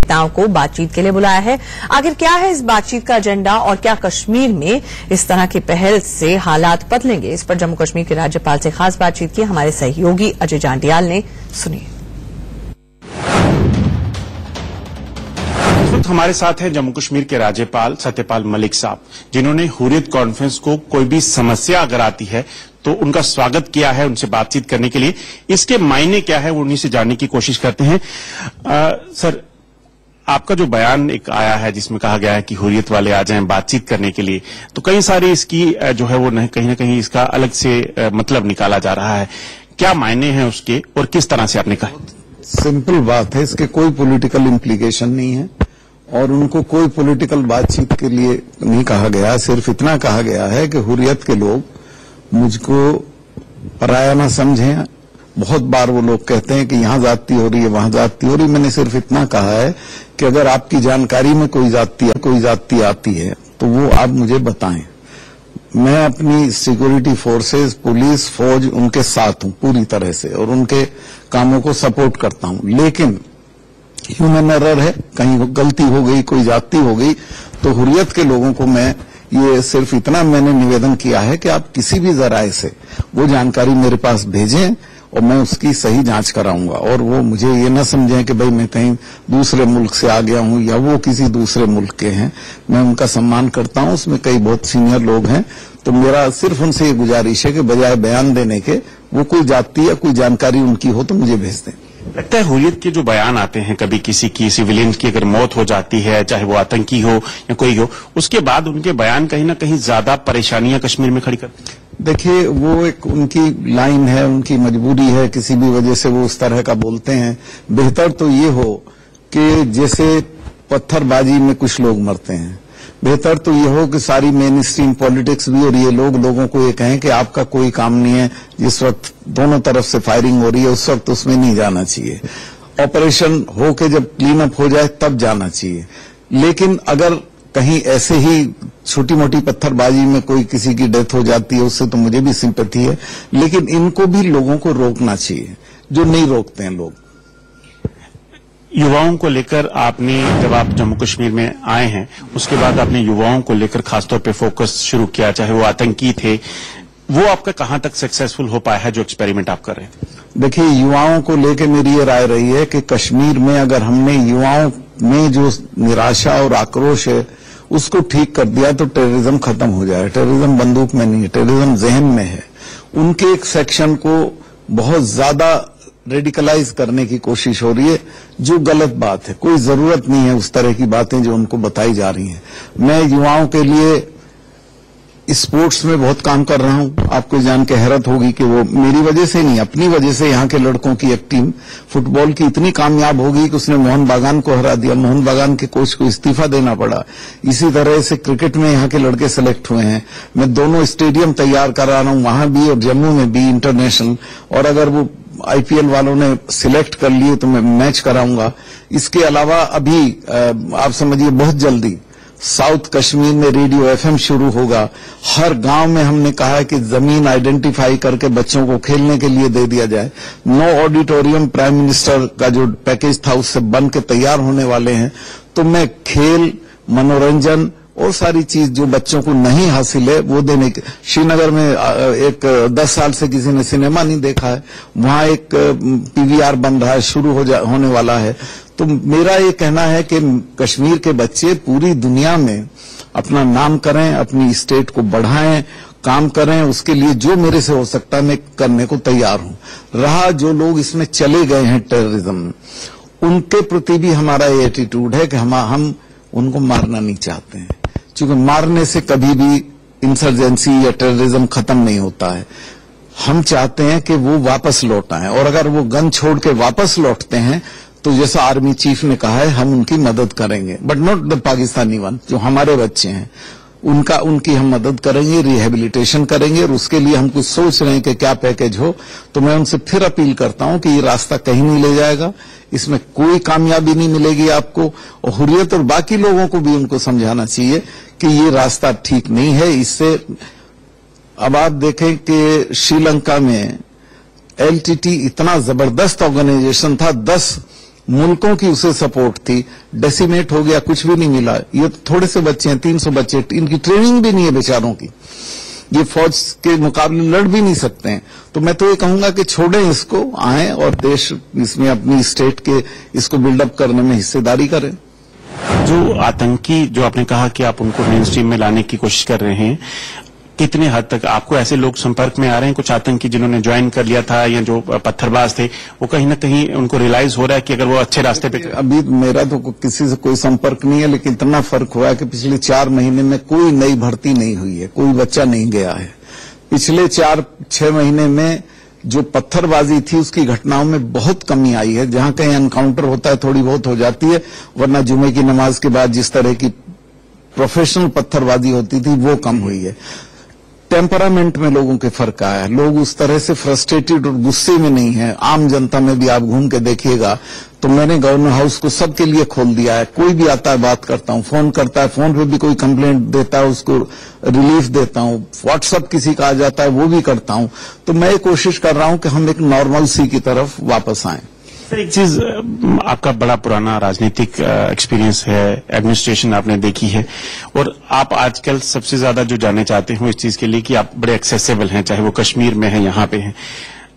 नेताओं को बातचीत के लिए बुलाया है। आखिर क्या है इस बातचीत का एजेंडा और क्या कश्मीर में इस तरह की पहल से हालात बदलेंगे, इस पर जम्मू कश्मीर के राज्यपाल से खास बातचीत की हमारे सहयोगी अजय जांडियाल ने। सुनिए। इस वक्त हमारे साथ हैं जम्मू कश्मीर के राज्यपाल सत्यपाल मलिक साहब, जिन्होंने हुर्रियत कॉन्फ्रेंस को कोई भी समस्या अगर आती है तो उनका स्वागत किया है, उनसे बातचीत करने के लिए। इसके मायने क्या है वो उन्हीं से जानने की कोशिश करते हैं। सर, आपका जो बयान एक आया है जिसमें कहा गया है कि हुर्रियत वाले आ जाएं बातचीत करने के लिए, तो कई सारी इसकी जो है वो कहीं ना कहीं इसका अलग से मतलब निकाला जा रहा है। क्या मायने हैं उसके और किस तरह से आपने कहा? सिंपल बात है, इसके कोई पॉलिटिकल इम्प्लीकेशन नहीं है और उनको कोई पॉलिटिकल बातचीत के लिए नहीं कहा गया। सिर्फ इतना कहा गया है कि हुर्रियत के लोग मुझको पराया ना समझें। बहुत बार वो लोग कहते हैं कि यहां जाति हो रही है, वहां जाति हो रही है। मैंने सिर्फ इतना कहा है कि अगर आपकी जानकारी में कोई जाति आती है तो वो आप मुझे बताएं। मैं अपनी सिक्योरिटी फोर्सेस, पुलिस, फौज उनके साथ हूं पूरी तरह से और उनके कामों को सपोर्ट करता हूं। लेकिन ह्यूमन एरर है, कहीं गलती हो गई, कोई जाति हो गई, तो हुर्रियत के लोगों को मैं ये सिर्फ इतना मैंने निवेदन किया है कि आप किसी भी जराए से वो जानकारी मेरे पास भेजें और मैं उसकी सही जांच कराऊंगा। और वो मुझे ये न समझें कि भाई मैं कहीं दूसरे मुल्क से आ गया हूं या वो किसी दूसरे मुल्क के हैं। मैं उनका सम्मान करता हूं, उसमें कई बहुत सीनियर लोग हैं। तो मेरा सिर्फ उनसे ये गुजारिश है कि बजाय बयान देने के वो कोई जाति या कोई जानकारी उनकी हो तो मुझे भेज दें। लगता है हुर्रियत के जो बयान आते हैं, कभी किसी की सिविलियन की अगर मौत हो जाती है, चाहे वो आतंकी हो या कोई हो, उसके बाद उनके बयान कहीं ना कहीं ज्यादा परेशानियां कश्मीर में खड़ी करते हैं। देखिए, वो एक उनकी लाइन है, उनकी मजबूरी है, किसी भी वजह से वो उस तरह का बोलते हैं। बेहतर तो ये हो कि जैसे पत्थरबाजी में कुछ लोग मरते हैं, बेहतर तो ये हो कि सारी मेन स्ट्रीम पॉलिटिक्स भी और ये लोगों को ये कहें कि आपका कोई काम नहीं है। जिस वक्त दोनों तरफ से फायरिंग हो रही है उस वक्त उसमें नहीं जाना चाहिए। ऑपरेशन हो के जब क्लीन अप हो जाए तब जाना चाहिए। लेकिन अगर कहीं ऐसे ही छोटी मोटी पत्थरबाजी में कोई किसी की डेथ हो जाती है उससे तो मुझे भी सिंपैथी है, लेकिन इनको भी लोगों को रोकना चाहिए जो नहीं रोकते हैं लोग। युवाओं को लेकर आपने, जब आप जम्मू कश्मीर में आए हैं उसके बाद आपने युवाओं को लेकर खासतौर पे फोकस शुरू किया, चाहे वो आतंकी थे, वो आपका कहां तक सक्सेसफुल हो पाया है जो एक्सपेरिमेंट आप कर रहे थे? देखिए, युवाओं को लेकर मेरी ये राय रही है कि कश्मीर में अगर हमने युवाओं में जो निराशा और आक्रोश है उसको ठीक कर दिया तो टेररिज्म खत्म हो जाए। टेररिज्म बंदूक में नहीं है, टेररिज्म जहन में है। उनके एक सेक्शन को बहुत ज्यादा रेडिकलाइज करने की कोशिश हो रही है, जो गलत बात है। कोई जरूरत नहीं है उस तरह की बातें जो उनको बताई जा रही हैं। मैं युवाओं के लिए स्पोर्ट्स में बहुत काम कर रहा हूं। आपको जान के हैरत होगी कि वो मेरी वजह से नहीं, अपनी वजह से यहाँ के लड़कों की एक टीम फुटबॉल की इतनी कामयाब हो गई कि उसने मोहन बागान को हरा दिया। मोहन बागान के कोच को इस्तीफा देना पड़ा। इसी तरह से क्रिकेट में यहाँ के लड़के सेलेक्ट हुए हैं। मैं दोनों स्टेडियम तैयार करा रहा हूं, वहां भी और जम्मू में भी इंटरनेशनल। और अगर वो आईपीएल वालों ने सिलेक्ट कर लिए तो मैं मैच कराऊंगा। इसके अलावा अभी आप समझिए बहुत जल्दी साउथ कश्मीर में रेडियो एफएम शुरू होगा। हर गांव में हमने कहा है कि जमीन आइडेंटिफाई करके बच्चों को खेलने के लिए दे दिया जाए। 9 ऑडिटोरियम प्राइम मिनिस्टर का जो पैकेज था उससे बन के तैयार होने वाले हैं। तो मैं खेल, मनोरंजन और सारी चीज जो बच्चों को नहीं हासिल है वो देने के। श्रीनगर में एक 10 साल से किसी ने सिनेमा नहीं देखा है, वहां एक पीवीआर बन रहा है, शुरू होने वाला है। तो मेरा ये कहना है कि कश्मीर के बच्चे पूरी दुनिया में अपना नाम करें, अपनी स्टेट को बढ़ाएं, काम करें। उसके लिए जो मेरे से हो सकता है मैं करने को तैयार हूं। रहा जो लोग इसमें चले गए हैं टेररिज्म, उनके प्रति भी हमारा ये एटीट्यूड है कि हम उनको मारना नहीं चाहते हैं, क्योंकि मारने से कभी भी इंसर्जेंसी या टेररिज्म खत्म नहीं होता है। हम चाहते हैं कि वो वापस लौट आए, और अगर वो गन छोड़ के वापस लौटते हैं तो जैसा आर्मी चीफ ने कहा है हम उनकी मदद करेंगे, but not the Pakistani one. जो हमारे बच्चे हैं उनकी हम मदद करेंगे, रिहेबिलिटेशन करेंगे, और उसके लिए हम कुछ सोच रहे हैं कि क्या पैकेज हो। तो मैं उनसे फिर अपील करता हूं कि ये रास्ता कहीं नहीं ले जाएगा, इसमें कोई कामयाबी नहीं मिलेगी आपको। और हुर्रियत और बाकी लोगों को भी उनको समझाना चाहिए कि ये रास्ता ठीक नहीं है। इससे अब आप देखें कि श्रीलंका में एलटीटी इतना जबरदस्त ऑर्गेनाइजेशन था, 10 मुल्कों की उसे सपोर्ट थी, डेसिमेट हो गया, कुछ भी नहीं मिला। ये थोड़े से बच्चे हैं, 300 बच्चे, इनकी ट्रेनिंग भी नहीं है बेचारों की, ये फौज के मुकाबले लड़ भी नहीं सकते हैं। तो मैं तो ये कहूंगा कि छोड़ें इसको, आए और देश इसमें अपनी स्टेट के इसको बिल्डअप करने में हिस्सेदारी करें। जो आतंकी जो आपने कहा कि आप उनको मेन स्ट्रीम में लाने की कोशिश कर रहे हैं, कितने हद तक आपको ऐसे लोग संपर्क में आ रहे हैं, कुछ आतंकी जिन्होंने ज्वाइन कर लिया था या जो पत्थरबाज थे, वो कहीं ना कहीं उनको रियलाइज हो रहा है कि अगर वो अच्छे रास्ते पे। अभी मेरा तो किसी से कोई संपर्क नहीं है, लेकिन इतना फर्क हुआ है कि पिछले 4 महीने में कोई नई भर्ती नहीं हुई है, कोई बच्चा नहीं गया है। पिछले 4-6 महीने में जो पत्थरबाजी थी उसकी घटनाओं में बहुत कमी आई है। जहां कहीं एनकाउंटर होता है थोड़ी बहुत हो जाती है, वरना जुमे की नमाज के बाद जिस तरह की प्रोफेशनल पत्थरबाजी होती थी वो कम हुई है। टेम्परामेंट में लोगों के फर्क आया है, लोग उस तरह से फ्रस्ट्रेटेड और गुस्से में नहीं है। आम जनता में भी आप घूम के देखिएगा तो मैंने गवर्नर हाउस को सबके लिए खोल दिया है। कोई भी आता है बात करता हूं, फोन करता है, फोन पे भी कोई कंप्लेंट देता है उसको रिलीफ देता हूं, व्हाट्सएप किसी का आ जाता है वो भी करता हूं। तो मैं ये कोशिश कर रहा हूं कि हम एक नॉर्मल सी की तरफ वापस आएं। सर एक चीज, आपका बड़ा पुराना राजनीतिक एक्सपीरियंस है, एडमिनिस्ट्रेशन आपने देखी है, और आप आजकल सबसे ज्यादा जो जानना चाहते हो इस चीज के लिए कि आप बड़े एक्सेसिबल हैं, चाहे वो कश्मीर में है, यहाँ पे हैं।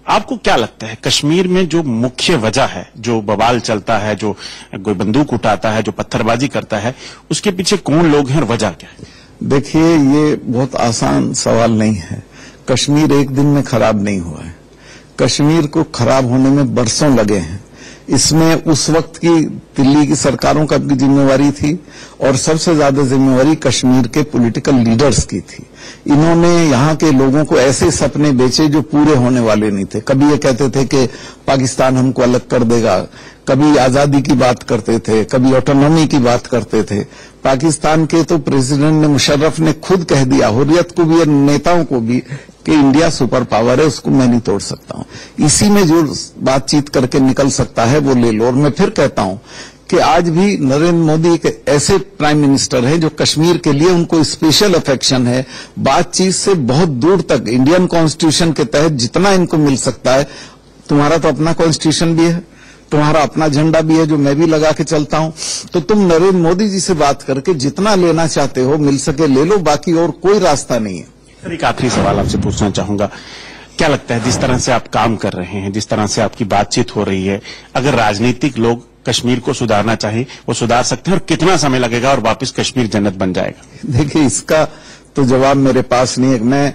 आपको क्या लगता है कश्मीर में जो मुख्य वजह है, जो बवाल चलता है, जो कोई बंदूक उठाता है, जो पत्थरबाजी करता है, उसके पीछे कौन लोग हैं और वजह क्या है? देखिए, ये बहुत आसान सवाल नहीं है। कश्मीर एक दिन में खराब नहीं हुआ है, कश्मीर को खराब होने में बरसों लगे हैं। इसमें उस वक्त की दिल्ली की सरकारों का भी जिम्मेवारी थी और सबसे ज्यादा जिम्मेवारी कश्मीर के पॉलिटिकल लीडर्स की थी। इन्होंने यहाँ के लोगों को ऐसे सपने बेचे जो पूरे होने वाले नहीं थे। कभी ये कहते थे कि पाकिस्तान हमको अलग कर देगा, कभी आजादी की बात करते थे, कभी ऑटोनॉमी की बात करते थे। पाकिस्तान के तो प्रेसिडेंट ने, मुशर्रफ ने खुद कह दिया, हुर्रियत को भी और नेताओं को भी, कि इंडिया सुपर पावर है, उसको मैं नहीं तोड़ सकता हूं। इसी में जो बातचीत करके निकल सकता है वो ले लो। और मैं फिर कहता हूं कि आज भी नरेंद्र मोदी एक ऐसे प्राइम मिनिस्टर हैं जो कश्मीर के लिए उनको स्पेशल अफेक्शन है। बातचीत से बहुत दूर तक इंडियन कॉन्स्टिट्यूशन के तहत जितना इनको मिल सकता है, तुम्हारा तो अपना कॉन्स्टिट्यूशन भी है, तुम्हारा अपना झंडा भी है जो मैं भी लगा के चलता हूं, तो तुम नरेंद्र मोदी जी से बात करके जितना लेना चाहते हो मिल सके ले लो, बाकी और कोई रास्ता नहीं है। सर एक आखिरी सवाल आपसे पूछना चाहूंगा, क्या लगता है जिस तरह से आप काम कर रहे हैं, जिस तरह से आपकी बातचीत हो रही है, अगर राजनीतिक लोग कश्मीर को सुधारना चाहे वो सुधार सकते हैं, और कितना समय लगेगा और वापस कश्मीर जन्नत बन जाएगा? देखिए, इसका तो जवाब मेरे पास नहीं है। मैं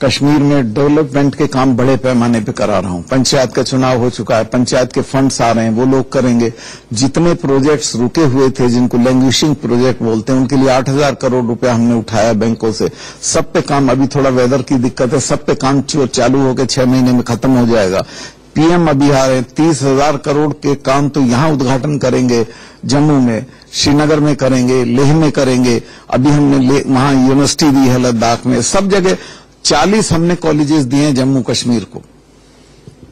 कश्मीर में डेवलपमेंट के काम बड़े पैमाने पे करा रहा हूं। पंचायत का चुनाव हो चुका है, पंचायत के फंड्स आ रहे हैं, वो लोग करेंगे। जितने प्रोजेक्ट्स रुके हुए थे, जिनको लैंग्वेजिंग प्रोजेक्ट बोलते हैं, उनके लिए 8,000 करोड़ रुपया हमने उठाया बैंकों से। सब पे काम, अभी थोड़ा वेदर की दिक्कत है, सब पे काम चालू होकर 6 महीने में खत्म हो जाएगा। पीएम अभी आ रहे हैं, 30,000 करोड़ के काम तो यहां उद्घाटन करेंगे, जम्मू में, श्रीनगर में करेंगे, लेह में करेंगे। अभी हमने वहां यूनिवर्सिटी दी है, लद्दाख में, सब जगह 40 हमने कॉलेजेस दिए हैं जम्मू कश्मीर को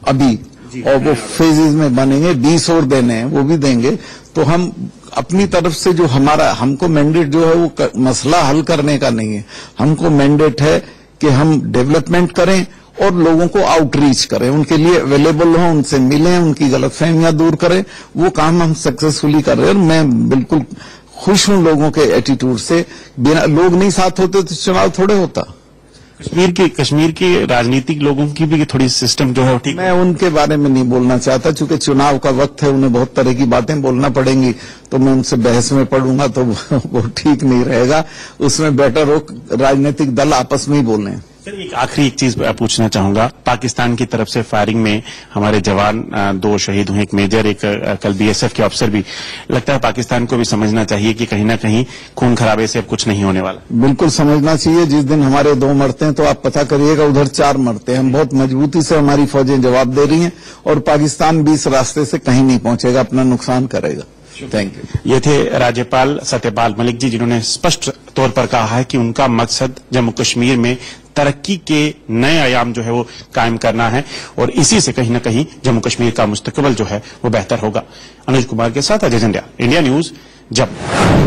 अभी, और वो फेजेज में बनेंगे, 20 और देने हैं, वो भी देंगे। तो हम अपनी तरफ से जो हमको मैंडेट जो है वो मसला हल करने का नहीं है, हमको मैंडेट है कि हम डेवलपमेंट करें और लोगों को आउटरीच करें, उनके लिए अवेलेबल हों, उनसे मिलें, उनकी गलतफहमियां दूर करें। वो काम हम सक्सेसफुली कर रहे हैं और मैं बिल्कुल खुश हूं लोगों के एटीट्यूड से। बिना लोग नहीं साथ होते तो चुनाव थोड़े होता। कश्मीर के राजनीतिक लोगों की भी थोड़ी सिस्टम जो है ठीक, मैं उनके बारे में नहीं बोलना चाहता, चूंकि चुनाव का वक्त है, उन्हें बहुत तरह की बातें बोलना पड़ेंगी, तो मैं उनसे बहस में पड़ूंगा तो वो ठीक नहीं रहेगा। उसमें बेटर हो राजनीतिक दल आपस में ही बोलें। सर एक चीज पूछना चाहूंगा, पाकिस्तान की तरफ से फायरिंग में हमारे जवान 2 शहीद हुए, एक मेजर, एक कल बीएसएफ के अफसर भी। लगता है पाकिस्तान को भी समझना चाहिए कि कहीं ना कहीं खून खराबे से अब कुछ नहीं होने वाला। बिल्कुल समझना चाहिए। जिस दिन हमारे 2 मरते हैं तो आप पता करिएगा उधर 4 मरते हैं। हम बहुत मजबूती से हमारी फौजें जवाब दे रही हैं और पाकिस्तान भी इस रास्ते से कहीं नहीं पहुंचेगा, अपना नुकसान करेगा। Thank you. ये थे राज्यपाल सत्यपाल मलिक जी, जिन्होंने स्पष्ट तौर पर कहा है कि उनका मकसद जम्मू कश्मीर में तरक्की के नए आयाम जो है वो कायम करना है, और इसी से कहीं ना कहीं जम्मू कश्मीर का मुस्तकबिल जो है वो बेहतर होगा। अनुज कुमार के साथ अजय जंडियाल, इंडिया न्यूज, जम्मू।